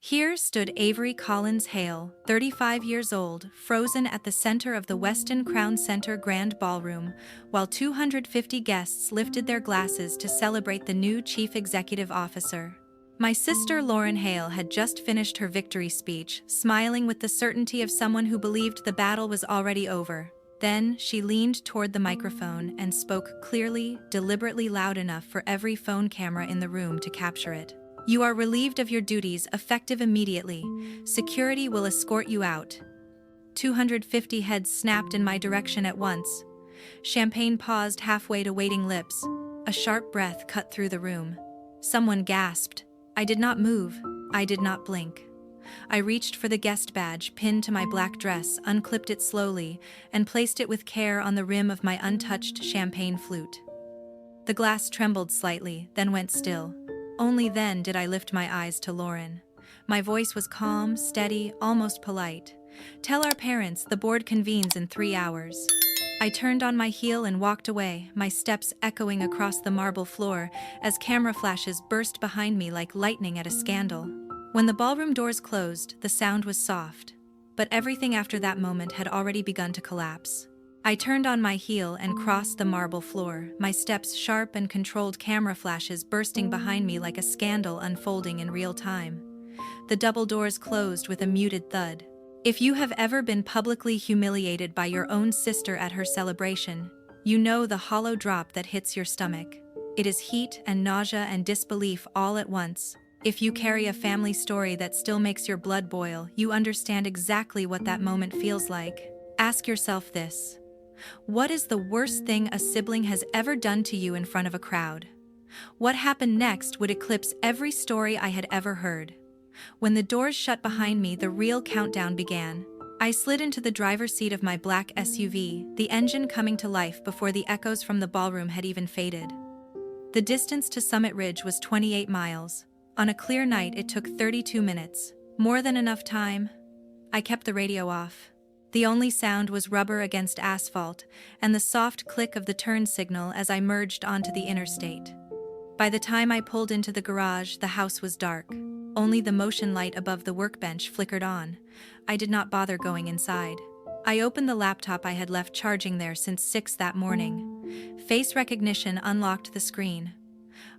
Here stood Avery Collins Hale, 35 years old, frozen at the center of the Westin Crown Center Grand Ballroom, while 250 guests lifted their glasses to celebrate the new chief executive officer. My sister Lauren Hale had just finished her victory speech, smiling with the certainty of someone who believed the battle was already over. Then, she leaned toward the microphone and spoke clearly, deliberately loud enough for every phone camera in the room to capture it. "You are relieved of your duties, effective immediately. Security will escort you out." 250 heads snapped in my direction at once. Champagne paused halfway to waiting lips. A sharp breath cut through the room. Someone gasped. I did not move. I did not blink. I reached for the guest badge pinned to my black dress, unclipped it slowly, and placed it with care on the rim of my untouched champagne flute. The glass trembled slightly, then went still. Only then did I lift my eyes to Lauren. My voice was calm, steady, almost polite. "Tell our parents the board convenes in 3 hours." I turned on my heel and walked away, my steps echoing across the marble floor as camera flashes burst behind me like lightning at a scandal. When the ballroom doors closed, the sound was soft, but everything after that moment had already begun to collapse. I turned on my heel and crossed the marble floor, my steps sharp and controlled, camera flashes bursting behind me like a scandal unfolding in real time. The double doors closed with a muted thud. If you have ever been publicly humiliated by your own sister at her celebration, you know the hollow drop that hits your stomach. It is heat and nausea and disbelief all at once. If you carry a family story that still makes your blood boil, you understand exactly what that moment feels like. Ask yourself this. What is the worst thing a sibling has ever done to you in front of a crowd? What happened next would eclipse every story I had ever heard. When the doors shut behind me, the real countdown began. I slid into the driver's seat of my black SUV, the engine coming to life before the echoes from the ballroom had even faded. The distance to Summit Ridge was 28 miles. On a clear night, it took 32 minutes. More than enough time. I kept the radio off. The only sound was rubber against asphalt and the soft click of the turn signal as I merged onto the interstate. By the time I pulled into the garage, the house was dark. Only the motion light above the workbench flickered on. I did not bother going inside. I opened the laptop I had left charging there since 6 that morning. Face recognition unlocked the screen.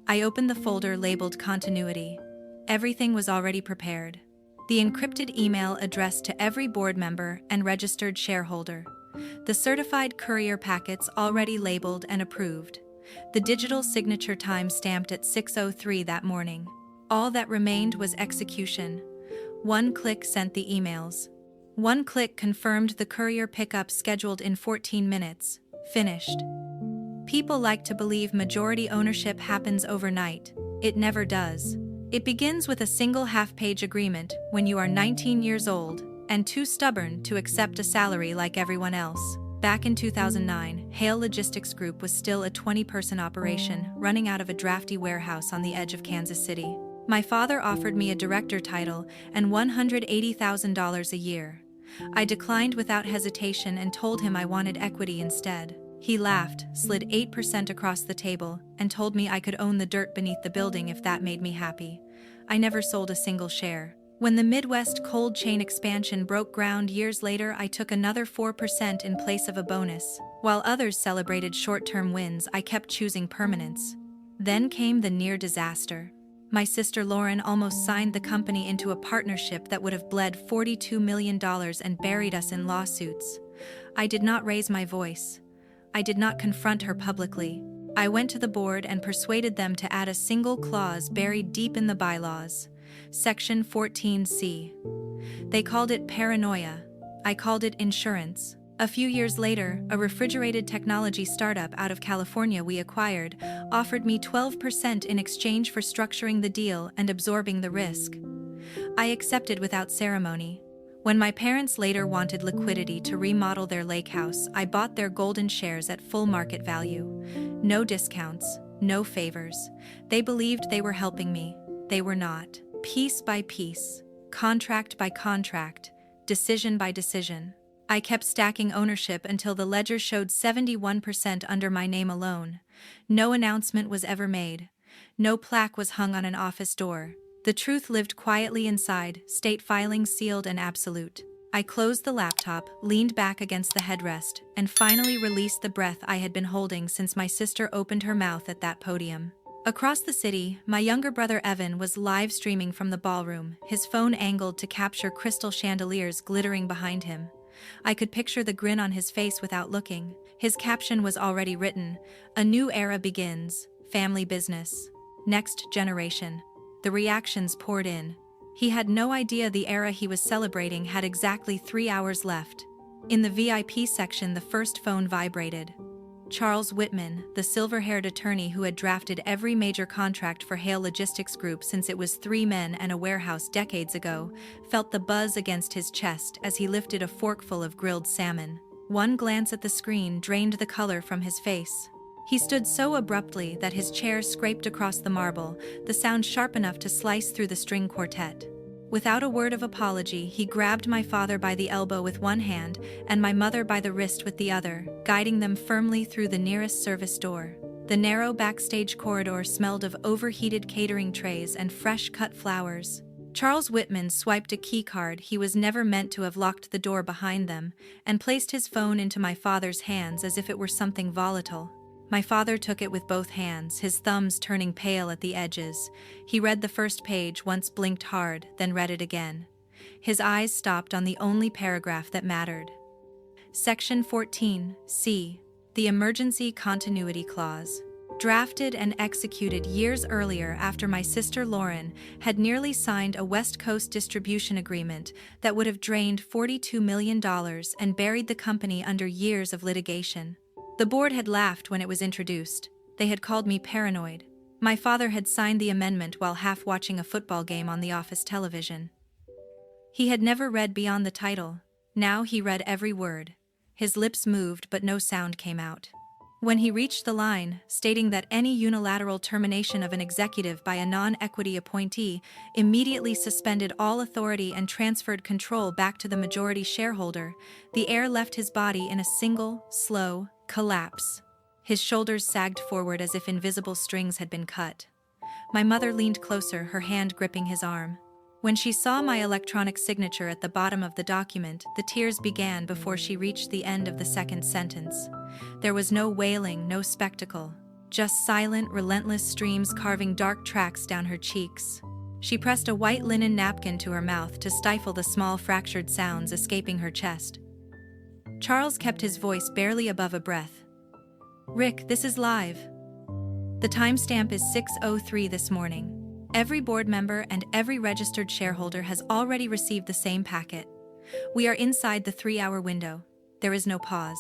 I opened the folder labeled Continuity. Everything was already prepared. The encrypted email addressed to every board member and registered shareholder. The certified courier packets already labeled and approved. The digital signature time stamped at 6:03 that morning. All that remained was execution. One click sent the emails. One click confirmed the courier pickup scheduled in 14 minutes. Finished. People like to believe majority ownership happens overnight. It never does. It begins with a single half-page agreement when you are 19 years old and too stubborn to accept a salary like everyone else. Back in 2009, Hale Logistics Group was still a 20-person operation, running out of a drafty warehouse on the edge of Kansas City. My father offered me a director title and $180,000 a year. I declined without hesitation and told him I wanted equity instead. He laughed, slid 8% across the table, and told me I could own the dirt beneath the building if that made me happy. I never sold a single share. When the Midwest cold chain expansion broke ground years later, I took another 4% in place of a bonus. While others celebrated short-term wins, I kept choosing permanence. Then came the near disaster. My sister Lauren almost signed the company into a partnership that would have bled $42 million and buried us in lawsuits. I did not raise my voice. I did not confront her publicly. I went to the board and persuaded them to add a single clause buried deep in the bylaws. Section 14C. They called it paranoia. I called it insurance. A few years later, a refrigerated technology startup out of California we acquired offered me 12% in exchange for structuring the deal and absorbing the risk. I accepted without ceremony. When my parents later wanted liquidity to remodel their lake house, I bought their golden shares at full market value. No discounts, no favors. They believed they were helping me. They were not. Piece by piece, contract by contract, decision by decision. I kept stacking ownership until the ledger showed 71% under my name alone. No announcement was ever made. No plaque was hung on an office door. The truth lived quietly inside, state filings sealed and absolute. I closed the laptop, leaned back against the headrest, and finally released the breath I had been holding since my sister opened her mouth at that podium. Across the city, my younger brother Evan was live streaming from the ballroom, his phone angled to capture crystal chandeliers glittering behind him. I could picture the grin on his face without looking. His caption was already written: "A new era begins, family business. Next generation." The reactions poured in. He had no idea the era he was celebrating had exactly 3 hours left. In the VIP section, the first phone vibrated. Charles Whitman, the silver-haired attorney who had drafted every major contract for Hale Logistics Group since it was 3 men and a warehouse decades ago, felt the buzz against his chest as he lifted a forkful of grilled salmon. One glance at the screen drained the color from his face. He stood so abruptly that his chair scraped across the marble, the sound sharp enough to slice through the string quartet. Without a word of apology, he grabbed my father by the elbow with one hand and my mother by the wrist with the other, guiding them firmly through the nearest service door. The narrow backstage corridor smelled of overheated catering trays and fresh-cut flowers. Charles Whitman swiped a keycard he was never meant to have locked the door behind them, and placed his phone into my father's hands as if it were something volatile. My father took it with both hands, his thumbs turning pale at the edges. He read the first page, once blinked hard, then read it again. His eyes stopped on the only paragraph that mattered. Section 14, C. The Emergency Continuity Clause. Drafted and executed years earlier after my sister Lauren had nearly signed a West Coast distribution agreement that would have drained $42 million and buried the company under years of litigation. The board had laughed when it was introduced. They had called me paranoid. My father had signed the amendment while half watching a football game on the office television. He had never read beyond the title. Now he read every word. His lips moved, but no sound came out. When he reached the line, stating that any unilateral termination of an executive by a non-equity appointee immediately suspended all authority and transferred control back to the majority shareholder, the air left his body in a single, slow collapse. His shoulders sagged forward as if invisible strings had been cut. My mother leaned closer, her hand gripping his arm. When she saw my electronic signature at the bottom of the document, the tears began before she reached the end of the second sentence. There was no wailing, no spectacle, just silent, relentless streams carving dark tracks down her cheeks. She pressed a white linen napkin to her mouth to stifle the small fractured sounds escaping her chest. Charles kept his voice barely above a breath. "Rick, this is live. The timestamp is 6:03 this morning. Every board member and every registered shareholder has already received the same packet. We are inside the 3-hour window. There is no pause."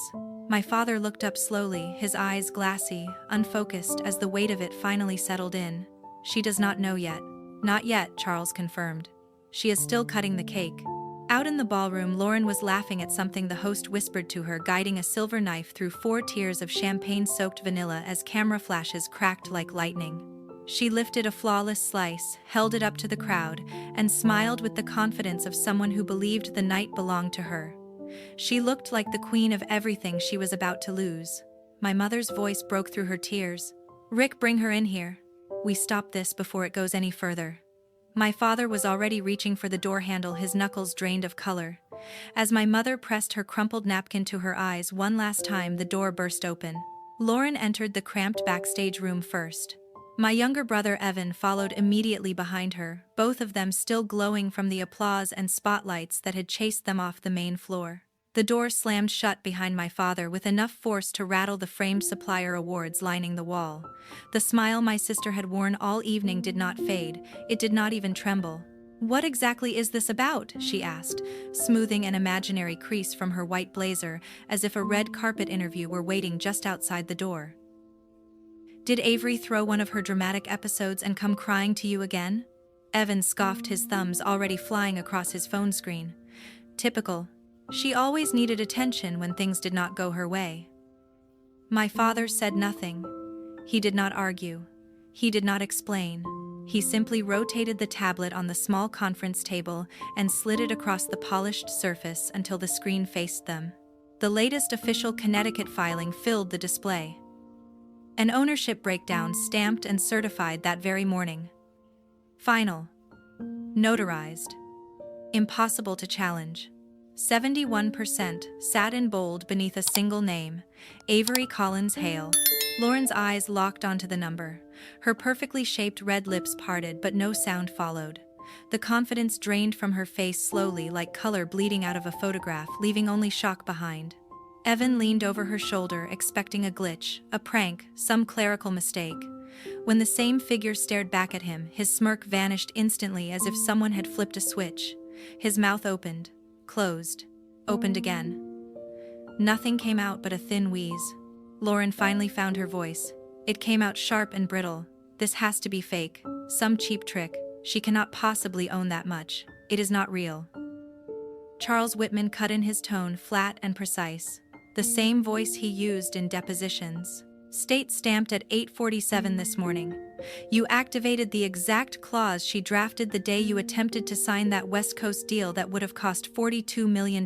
My father looked up slowly, his eyes glassy, unfocused as the weight of it finally settled in. "She does not know yet." "Not yet," Charles confirmed. "She is still cutting the cake." Out in the ballroom, Lauren was laughing at something the host whispered to her, guiding a silver knife through 4 tiers of champagne-soaked vanilla as camera flashes cracked like lightning. She lifted a flawless slice, held it up to the crowd, and smiled with the confidence of someone who believed the night belonged to her. She looked like the queen of everything she was about to lose. My mother's voice broke through her tears. "Rick, bring her in here. We stop this before it goes any further." My father was already reaching for the door handle, his knuckles drained of color. As my mother pressed her crumpled napkin to her eyes one last time, the door burst open. Lauren entered the cramped backstage room first. My younger brother Evan followed immediately behind her, both of them still glowing from the applause and spotlights that had chased them off the main floor. The door slammed shut behind my father with enough force to rattle the framed supplier awards lining the wall. The smile my sister had worn all evening did not fade, it did not even tremble. "What exactly is this about?" she asked, smoothing an imaginary crease from her white blazer as if a red carpet interview were waiting just outside the door. "Did Avery throw one of her dramatic episodes and come crying to you again?" Evan scoffed, his thumbs already flying across his phone screen. "Typical. She always needed attention when things did not go her way." My father said nothing. He did not argue. He did not explain. He simply rotated the tablet on the small conference table and slid it across the polished surface until the screen faced them. The latest official Connecticut filing filled the display. An ownership breakdown stamped and certified that very morning. Final. Notarized. Impossible to challenge. 71% sat in bold beneath a single name, Avery Collins Hale. Lauren's eyes locked onto the number. Her perfectly shaped red lips parted, but no sound followed. The confidence drained from her face slowly, like color bleeding out of a photograph, leaving only shock behind. Evan leaned over her shoulder, expecting a glitch, a prank, some clerical mistake. When the same figure stared back at him, his smirk vanished instantly, as if someone had flipped a switch. His mouth opened, closed, opened again. Nothing came out but a thin wheeze. Lauren finally found her voice. It came out sharp and brittle. This has to be fake. Some cheap trick. She cannot possibly own that much. It is not real. Charles Whitman cut in, his tone flat and precise. The same voice he used in depositions. State stamped at 8:47 this morning. You activated the exact clause she drafted the day you attempted to sign that West Coast deal that would have cost $42 million.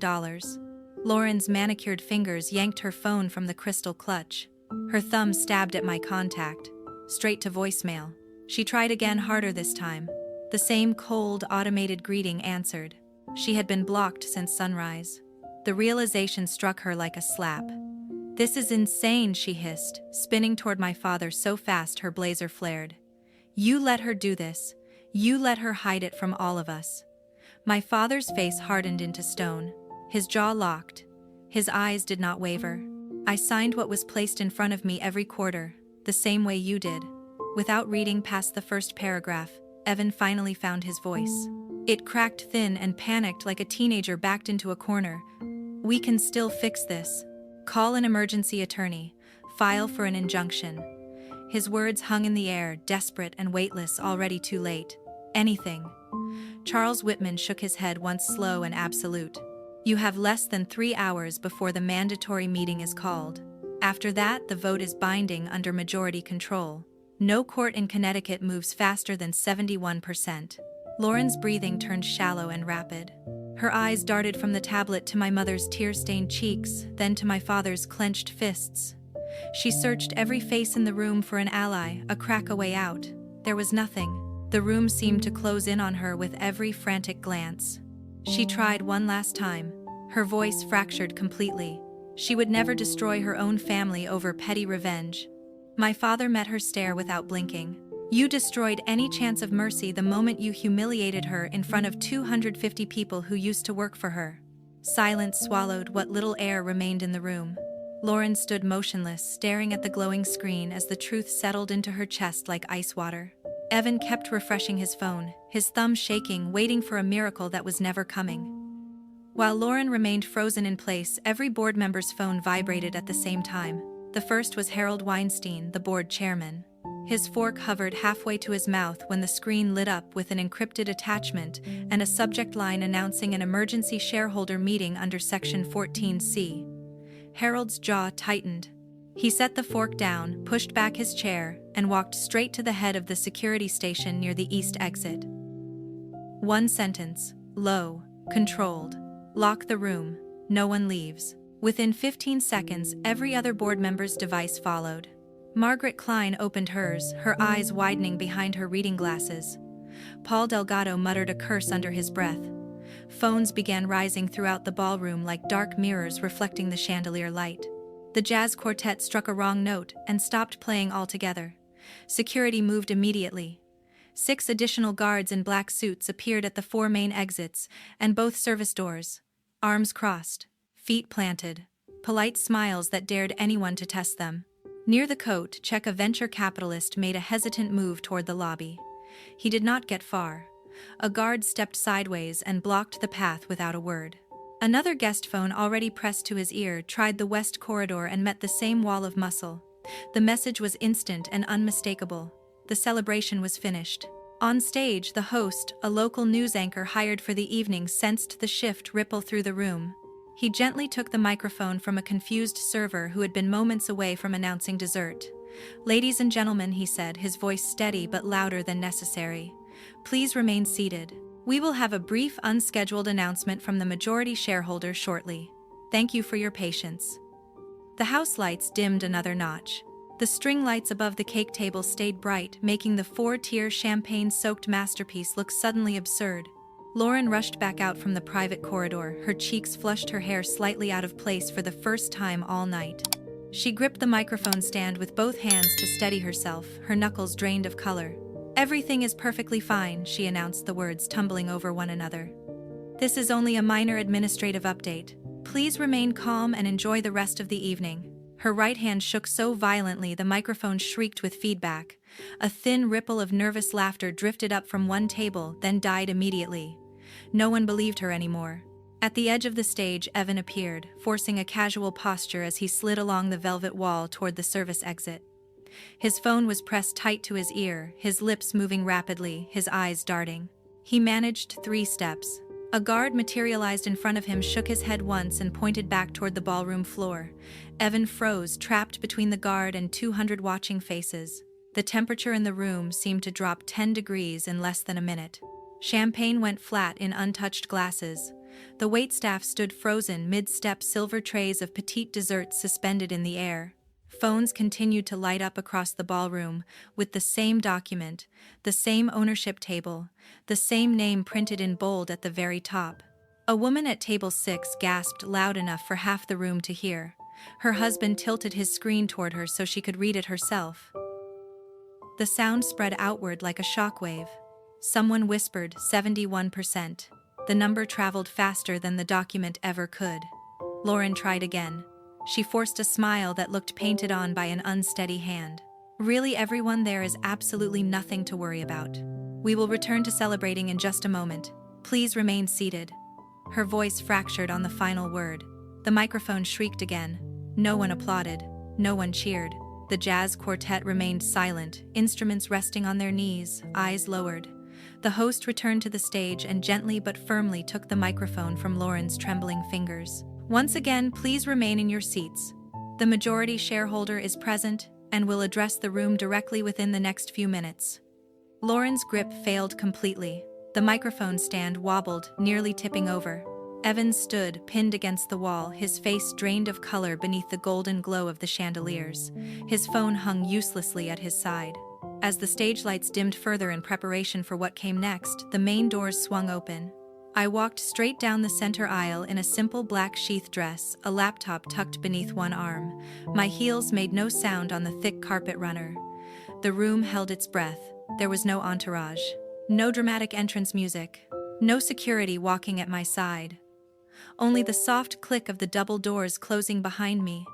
Lauren's manicured fingers yanked her phone from the crystal clutch. Her thumb stabbed at my contact. Straight to voicemail. She tried again, harder this time. The same cold, automated greeting answered. She had been blocked since sunrise. The realization struck her like a slap. This is insane, she hissed, spinning toward my father so fast her blazer flared. You let her do this. You let her hide it from all of us. My father's face hardened into stone. His jaw locked. His eyes did not waver. I signed what was placed in front of me every quarter, the same way you did. Without reading past the first paragraph, Evan finally found his voice. It cracked thin and panicked, like a teenager backed into a corner. We can still fix this. Call an emergency attorney. File for an injunction. His words hung in the air, desperate and weightless, already too late. Anything. Charles Whitman shook his head once, slow and absolute. You have less than 3 hours before the mandatory meeting is called. After that, the vote is binding under majority control. No court in Connecticut moves faster than 71%. Lauren's breathing turned shallow and rapid. Her eyes darted from the tablet to my mother's tear-stained cheeks, then to my father's clenched fists. She searched every face in the room for an ally, a crack, a way out. There was nothing. The room seemed to close in on her with every frantic glance. She tried one last time. Her voice fractured completely. She would never destroy her own family over petty revenge. My father met her stare without blinking. You destroyed any chance of mercy the moment you humiliated her in front of 250 people who used to work for her. Silence swallowed what little air remained in the room. Lauren stood motionless, staring at the glowing screen as the truth settled into her chest like ice water. Evan kept refreshing his phone, his thumb shaking, waiting for a miracle that was never coming. While Lauren remained frozen in place, every board member's phone vibrated at the same time. The first was Harold Weinstein, the board chairman. His fork hovered halfway to his mouth when the screen lit up with an encrypted attachment and a subject line announcing an emergency shareholder meeting under Section 14C. Harold's jaw tightened. He set the fork down, pushed back his chair, and walked straight to the head of the security station near the east exit. One sentence, low, controlled. Lock the room. No one leaves. Within 15 seconds, every other board member's device followed. Margaret Klein opened hers, her eyes widening behind her reading glasses. Paul Delgado muttered a curse under his breath. Phones began rising throughout the ballroom like dark mirrors reflecting the chandelier light. The jazz quartet struck a wrong note and stopped playing altogether. Security moved immediately. 6 additional guards in black suits appeared at the 4 main exits and both service doors. Arms crossed, feet planted, polite smiles that dared anyone to test them. Near the coat check, a venture capitalist made a hesitant move toward the lobby. He did not get far. A guard stepped sideways and blocked the path without a word. Another guest phone, already pressed to his ear, tried the west corridor and met the same wall of muscle. The message was instant and unmistakable. The celebration was finished. On stage, the host, a local news anchor hired for the evening, sensed the shift ripple through the room. He gently took the microphone from a confused server who had been moments away from announcing dessert. "Ladies and gentlemen," he said, his voice steady but louder than necessary, "please remain seated. We will have a brief, unscheduled announcement from the majority shareholder shortly. Thank you for your patience." The house lights dimmed another notch. The string lights above the cake table stayed bright, making the four-tier champagne-soaked masterpiece look suddenly absurd. Lauren rushed back out from the private corridor, her cheeks flushed, her hair slightly out of place for the first time all night. She gripped the microphone stand with both hands to steady herself, her knuckles drained of color. "Everything is perfectly fine," she announced, the words tumbling over one another. "This is only a minor administrative update. Please remain calm and enjoy the rest of the evening." Her right hand shook so violently the microphone shrieked with feedback. A thin ripple of nervous laughter drifted up from one table, then died immediately. No one believed her anymore. At the edge of the stage, Evan appeared, forcing a casual posture as he slid along the velvet wall toward the service exit. His phone was pressed tight to his ear, his lips moving rapidly, his eyes darting. He managed 3 steps. A guard materialized in front of him, shook his head once and pointed back toward the ballroom floor. Evan froze, trapped between the guard and 200 watching faces. The temperature in the room seemed to drop 10 degrees in less than a minute. Champagne went flat in untouched glasses. The waitstaff stood frozen mid-step, silver trays of petite desserts suspended in the air. Phones continued to light up across the ballroom, with the same document, the same ownership table, the same name printed in bold at the very top. A woman at table 6 gasped loud enough for half the room to hear. Her husband tilted his screen toward her so she could read it herself. The sound spread outward like a shockwave. Someone whispered, 71%. The number traveled faster than the document ever could. Lauren tried again. She forced a smile that looked painted on by an unsteady hand. "Really, everyone, there is absolutely nothing to worry about. We will return to celebrating in just a moment. Please remain seated." Her voice fractured on the final word. The microphone shrieked again. No one applauded. No one cheered. The jazz quartet remained silent, instruments resting on their knees, eyes lowered. The host returned to the stage and gently but firmly took the microphone from Lauren's trembling fingers. "Once again, please remain in your seats. The majority shareholder is present and will address the room directly within the next few minutes." Lauren's grip failed completely. The microphone stand wobbled, nearly tipping over. Evan stood, pinned against the wall, his face drained of color beneath the golden glow of the chandeliers. His phone hung uselessly at his side. As the stage lights dimmed further in preparation for what came next, the main doors swung open. I walked straight down the center aisle in a simple black sheath dress, a laptop tucked beneath one arm. My heels made no sound on the thick carpet runner. The room held its breath. There was no entourage. No dramatic entrance music. No security walking at my side. Only the soft click of the double doors closing behind me,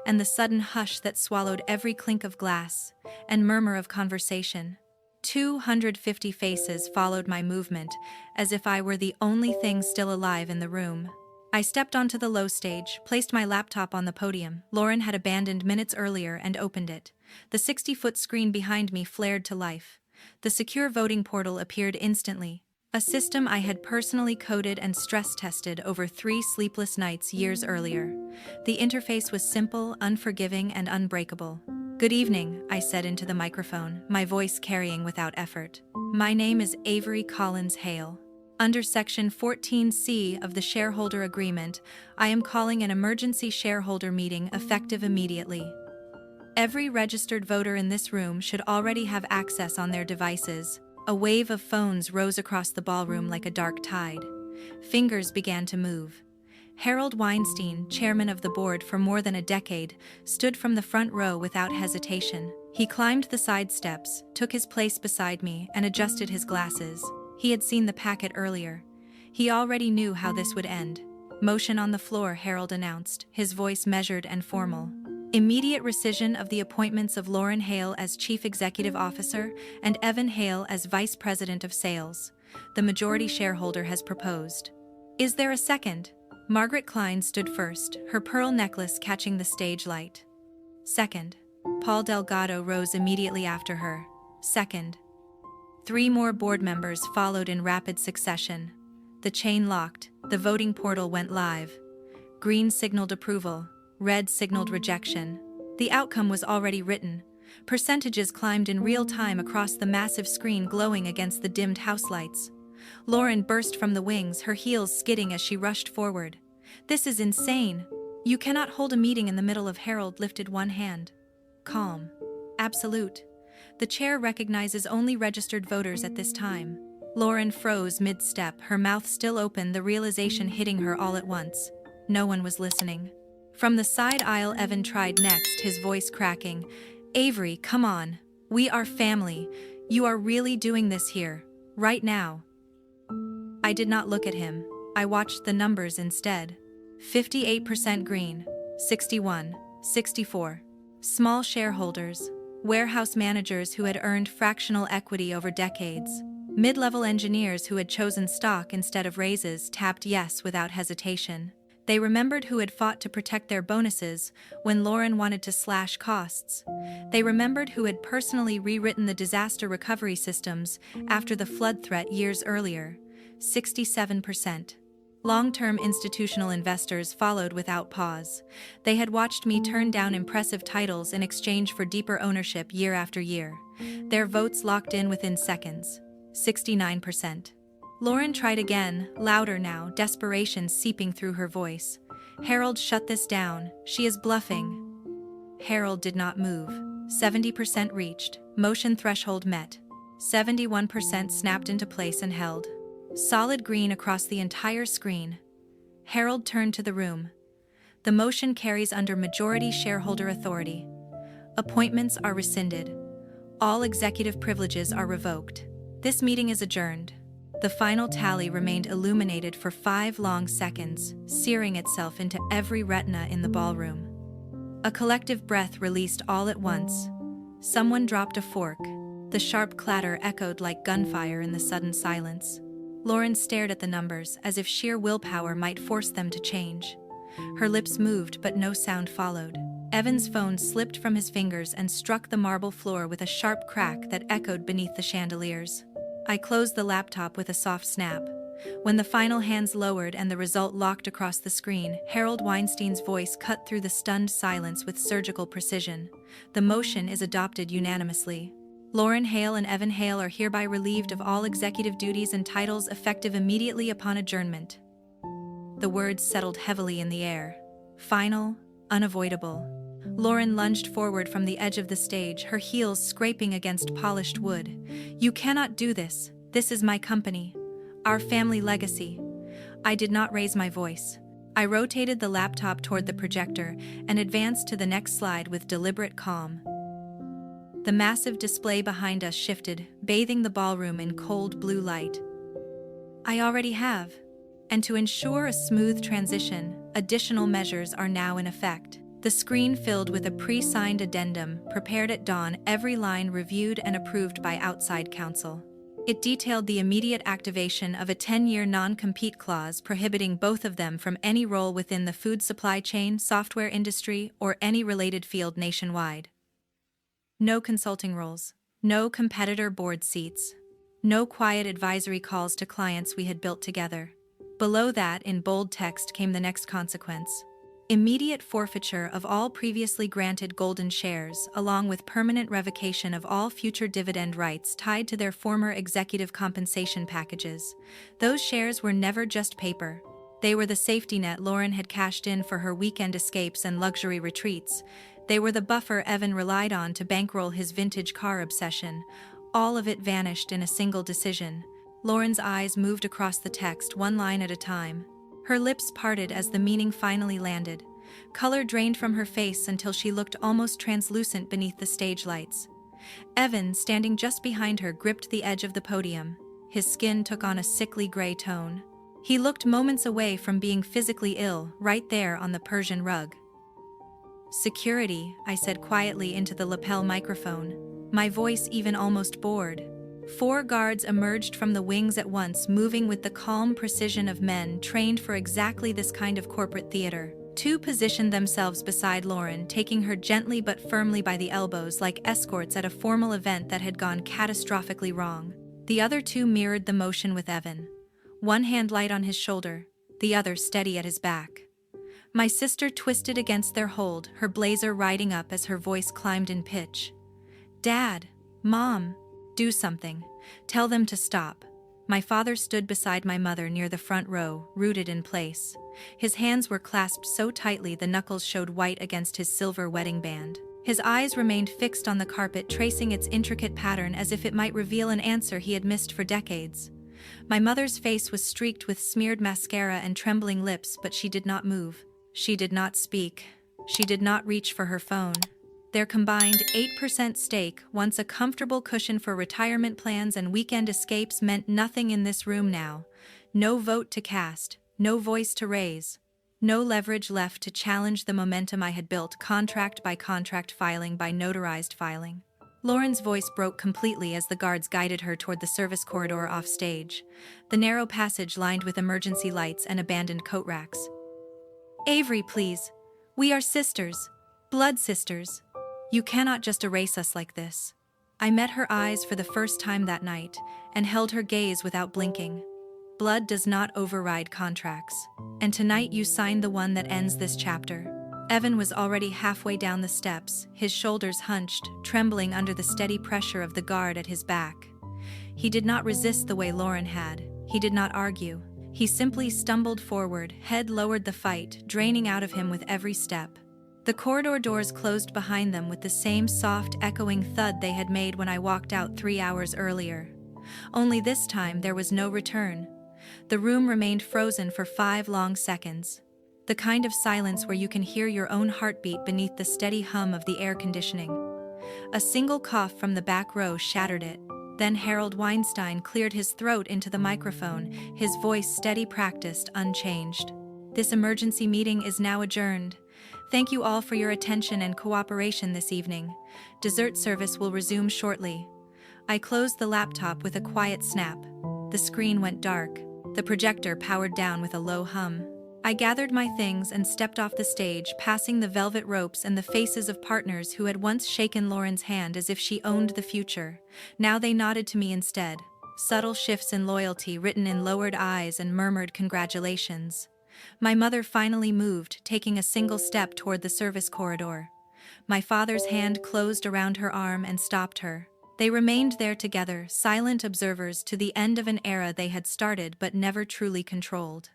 and the sudden hush that swallowed every clink of glass and murmur of conversation. 250 faces followed my movement, as if I were the only thing still alive in the room. I stepped onto the low stage, placed my laptop on the podium Lauren had abandoned minutes earlier, and opened it. The 60-foot screen behind me flared to life. The secure voting portal appeared instantly, a system I had personally coded and stress-tested over 3 sleepless nights years earlier. The interface was simple, unforgiving, and unbreakable. "Good evening," I said into the microphone, my voice carrying without effort. "My name is Avery Collins Hale. Under Section 14C of the Shareholder Agreement, I am calling an emergency shareholder meeting effective immediately. Every registered voter in this room should already have access on their devices." A wave of phones rose across the ballroom like a dark tide. Fingers began to move. Harold Weinstein, chairman of the board for more than a decade, stood from the front row without hesitation. He climbed the side steps, took his place beside me, and adjusted his glasses. He had seen the packet earlier. He already knew how this would end. "Motion on the floor," Harold announced, his voice measured and formal. "Immediate rescission of the appointments of Lauren Hale as Chief Executive Officer and Evan Hale as Vice President of Sales. The majority shareholder has proposed." "Is there a second?" Margaret Klein stood first, her pearl necklace catching the stage light. "Second." Paul Delgado rose immediately after her. "Second." 3 more board members followed in rapid succession. The chain locked, the voting portal went live. Green signaled approval. Red signaled rejection. The outcome was already written. Percentages climbed in real time across the massive screen glowing against the dimmed house lights. Lauren burst from the wings, her heels skidding as she rushed forward. "This is insane. You cannot hold a meeting in the middle of." Harold lifted one hand. "Calm. absolute. The chair recognizes only registered voters at this time. Lauren froze mid-step, her mouth still open, the realization hitting her all at once. No one was listening. From the side aisle, Evan tried next, his voice cracking. "Avery, come on. We are family. You are really doing this here, right now." I did not look at him. I watched the numbers instead. 58% green, 61, 64. Small shareholders, warehouse managers who had earned fractional equity over decades, mid-level engineers who had chosen stock instead of raises tapped yes without hesitation. They remembered who had fought to protect their bonuses when Lauren wanted to slash costs. They remembered who had personally rewritten the disaster recovery systems after the flood threat years earlier. 67%. Long-term institutional investors followed without pause. They had watched me turn down impressive titles in exchange for deeper ownership year after year. Their votes locked in within seconds. 69%. Lauren tried again, louder now, desperation seeping through her voice. "Harold, shut this down. She is bluffing." Harold did not move. 70% reached. Motion threshold met. 71% snapped into place and held. Solid green across the entire screen. Harold turned to the room. "The motion carries under majority shareholder authority. Appointments are rescinded. All executive privileges are revoked. This meeting is adjourned." The final tally remained illuminated for 5 long seconds, searing itself into every retina in the ballroom. A collective breath released all at once. Someone dropped a fork. The sharp clatter echoed like gunfire in the sudden silence. Lauren stared at the numbers as if sheer willpower might force them to change. Her lips moved but no sound followed. Evan's phone slipped from his fingers and struck the marble floor with a sharp crack that echoed beneath the chandeliers. I closed the laptop with a soft snap. When the final hands lowered and the result locked across the screen, Harold Weinstein's voice cut through the stunned silence with surgical precision. "The motion is adopted unanimously. Lauren Hale and Evan Hale are hereby relieved of all executive duties and titles effective immediately upon adjournment." The words settled heavily in the air. Final, unavoidable. Lauren lunged forward from the edge of the stage, her heels scraping against polished wood. "You cannot do this. This is my company. Our family legacy." I did not raise my voice. I rotated the laptop toward the projector and advanced to the next slide with deliberate calm. The massive display behind us shifted, bathing the ballroom in cold blue light. "I already have. And to ensure a smooth transition, additional measures are now in effect." The screen filled with a pre-signed addendum, prepared at dawn, every line reviewed and approved by outside counsel. It detailed the immediate activation of a 10-year non-compete clause prohibiting both of them from any role within the food supply chain, software industry, or any related field nationwide. No consulting roles, no competitor board seats, no quiet advisory calls to clients we had built together. Below that, in bold text, came the next consequence. Immediate forfeiture of all previously granted golden shares, along with permanent revocation of all future dividend rights tied to their former executive compensation packages. Those shares were never just paper. They were the safety net Lauren had cashed in for her weekend escapes and luxury retreats. They were the buffer Evan relied on to bankroll his vintage car obsession. All of it vanished in a single decision. Lauren's eyes moved across the text, one line at a time. Her lips parted as the meaning finally landed. Color drained from her face until she looked almost translucent beneath the stage lights. Evan, standing just behind her, gripped the edge of the podium. His skin took on a sickly gray tone. He looked moments away from being physically ill, right there on the Persian rug. "Security," I said quietly into the lapel microphone, my voice even almost bored. 4 guards emerged from the wings at once, moving with the calm precision of men trained for exactly this kind of corporate theater. 2 positioned themselves beside Lauren, taking her gently but firmly by the elbows like escorts at a formal event that had gone catastrophically wrong. The other 2 mirrored the motion with Evan. One hand light on his shoulder, the other steady at his back. My sister twisted against their hold, her blazer riding up as her voice climbed in pitch. "Dad, Mom, do something. Tell them to stop." My father stood beside my mother near the front row, rooted in place. His hands were clasped so tightly the knuckles showed white against his silver wedding band. His eyes remained fixed on the carpet, tracing its intricate pattern as if it might reveal an answer he had missed for decades. My mother's face was streaked with smeared mascara and trembling lips, but she did not move. She did not speak. She did not reach for her phone. Their combined 8% stake, once a comfortable cushion for retirement plans and weekend escapes, meant nothing in this room now. No vote to cast, no voice to raise, no leverage left to challenge the momentum I had built, contract by contract, filing by notarized filing. Lauren's voice broke completely as the guards guided her toward the service corridor off stage, the narrow passage lined with emergency lights and abandoned coat racks. "Avery, please. We are sisters. Blood sisters. You cannot just erase us like this." I met her eyes for the first time that night and held her gaze without blinking. "Blood does not override contracts. And tonight you signed the one that ends this chapter." Evan was already halfway down the steps, his shoulders hunched, trembling under the steady pressure of the guard at his back. He did not resist the way Lauren had. He did not argue. He simply stumbled forward, head lowered, the fight draining out of him with every step. The corridor doors closed behind them with the same soft, echoing thud they had made when I walked out 3 hours earlier. Only this time there was no return. The room remained frozen for 5 long seconds. The kind of silence where you can hear your own heartbeat beneath the steady hum of the air conditioning. A single cough from the back row shattered it. Then Harold Weinstein cleared his throat into the microphone, his voice steady, practiced, unchanged. "This emergency meeting is now adjourned. Thank you all for your attention and cooperation this evening. Dessert service will resume shortly." I closed the laptop with a quiet snap. The screen went dark. The projector powered down with a low hum. I gathered my things and stepped off the stage, passing the velvet ropes and the faces of partners who had once shaken Lauren's hand as if she owned the future. Now they nodded to me instead. Subtle shifts in loyalty written in lowered eyes and murmured congratulations. My mother finally moved, taking a single step toward the service corridor. My father's hand closed around her arm and stopped her. They remained there together, silent observers to the end of an era they had started but never truly controlled.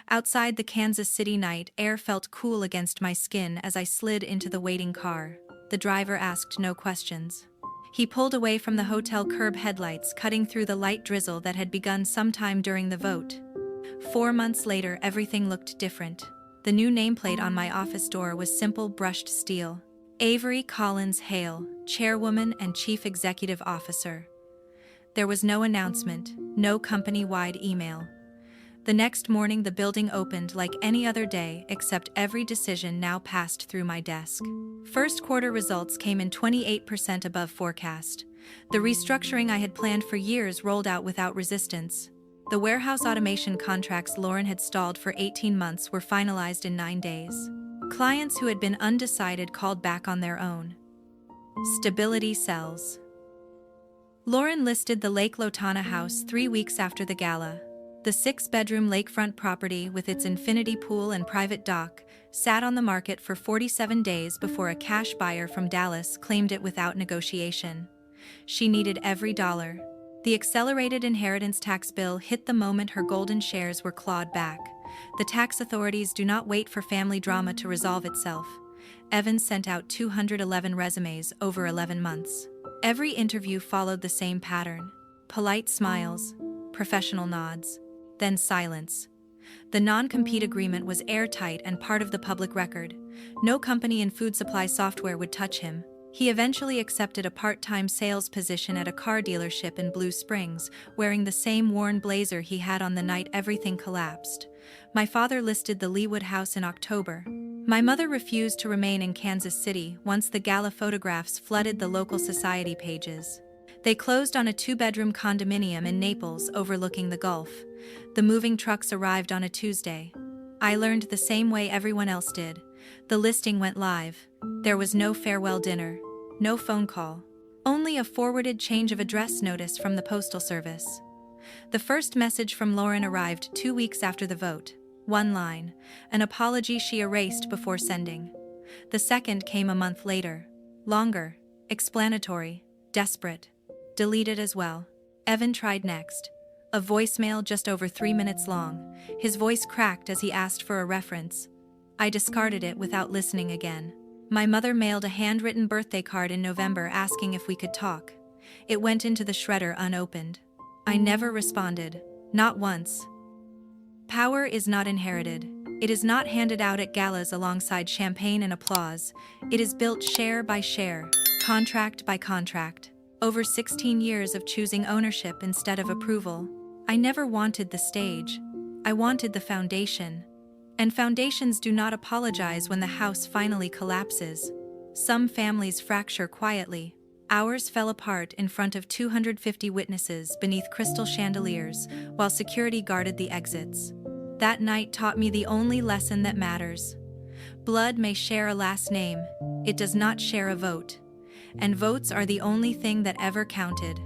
Outside the Kansas City night air felt cool against my skin as I slid into the waiting car. The driver asked no questions. He pulled away from the hotel curb headlights, cutting through the light drizzle that had begun sometime during the vote. 4 months later, everything looked different. The new nameplate on my office door was simple brushed steel. Avery Collins Hale, Chairwoman and Chief Executive Officer. There was no announcement, no company-wide email. The next morning the building opened like any other day, except every decision now passed through my desk. First quarter results came in 28% above forecast. The restructuring I had planned for years rolled out without resistance. The warehouse automation contracts Lauren had stalled for 18 months were finalized in 9 days. Clients who had been undecided called back on their own. Stability sells. Lauren listed the Lake Lotana house 3 weeks after the gala. The 6-bedroom lakefront property with its infinity pool and private dock sat on the market for 47 days before a cash buyer from Dallas claimed it without negotiation. She needed every dollar. The accelerated inheritance tax bill hit the moment her golden shares were clawed back. The tax authorities do not wait for family drama to resolve itself. Evans sent out 211 resumes over 11 months. Every interview followed the same pattern. Polite smiles, professional nods, then silence. The non-compete agreement was airtight and part of the public record. No company in food supply software would touch him. He eventually accepted a part-time sales position at a car dealership in Blue Springs, wearing the same worn blazer he had on the night everything collapsed. My father listed the Leawood house in October. My mother refused to remain in Kansas City once the gala photographs flooded the local society pages. They closed on a 2-bedroom condominium in Naples overlooking the Gulf. The moving trucks arrived on a Tuesday. I learned the same way everyone else did. The listing went live. There was no farewell dinner, no phone call, only a forwarded change of address notice from the Postal Service. The first message from Lauren arrived 2 weeks after the vote. 1 line, an apology she erased before sending. The second came a month later. Longer, explanatory, desperate. Deleted as well. Evan tried next. A voicemail just over 3 minutes long. His voice cracked as he asked for a reference. I discarded it without listening again. My mother mailed a handwritten birthday card in November asking if we could talk. It went into the shredder unopened. I never responded. Not once. Power is not inherited. It is not handed out at galas alongside champagne and applause. It is built share by share, contract by contract. Over 16 years of choosing ownership instead of approval. I never wanted the stage. I wanted the foundation. And foundations do not apologize when the house finally collapses. Some families fracture quietly. Ours fell apart in front of 250 witnesses beneath crystal chandeliers while security guarded the exits. That night taught me the only lesson that matters. Blood may share a last name, it does not share a vote. And votes are the only thing that ever counted.